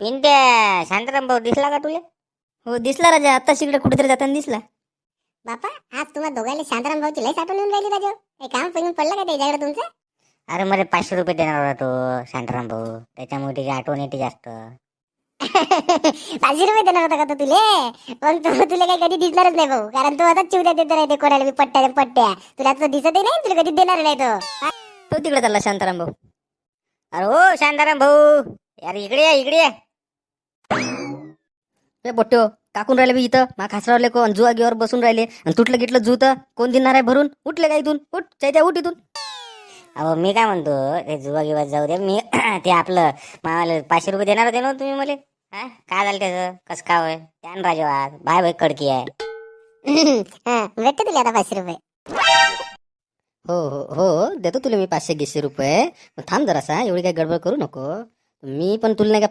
पिंट्या शांताराम भाऊ दिसला का तुले? हो दिसला राजा, आता इकडे कुठेतरी जाताना दिसला. बापा आज तुम्हाला दोघांना शांताराम भाऊची लई आठवण येऊन राहिली राजा. हे काम पण पडलं का त्याच्याकडे तुमचं? अरे मला 500 रुपये देणार होता तो शांताराम भाऊ, त्याच्यामुळे त्याची आठवण येते जास्त. 500 रुपये देणार होता का तो तुले? पण तो तुला काही कधी दिसणारच नाही भाऊ, कारण तो आता चिवड्या देत राहते कोणाला बी पट्ट्या पट्ट्या. तुला तो दिसतही नाही, तुला कधी देणार नाही तो. तो तिकडे चालला शांताराम भाऊ. अरे हो शांताराम भाऊ, यार इकडे या इकडे या. ए बोट्यो, काकून राहिले बी इथं मा खासरावले को जुआ गेवर बसून राहिले आणि तुटलं गिटलं जूत कोण देणार आहे भरून? उठले का इथून? उठ चैत्या, उठ इथून. अहो मी काय म्हणतो, ते जुवा गिवा जाऊ दे. मी ते आपलं मामाला 500 रुपये देणार होते ना तुम्ही मला. हा काय झालं त्याचं? कसं काय होय? त्यान राजवाद बाय बाय कडकी आहे. भेटते तुला आता 500 रुपये. हो हो हो, देतो तुला मी 500-200 रुपये. थांब जरासा, एवढी काही गडबड करू नको. मी पण तुला नाही का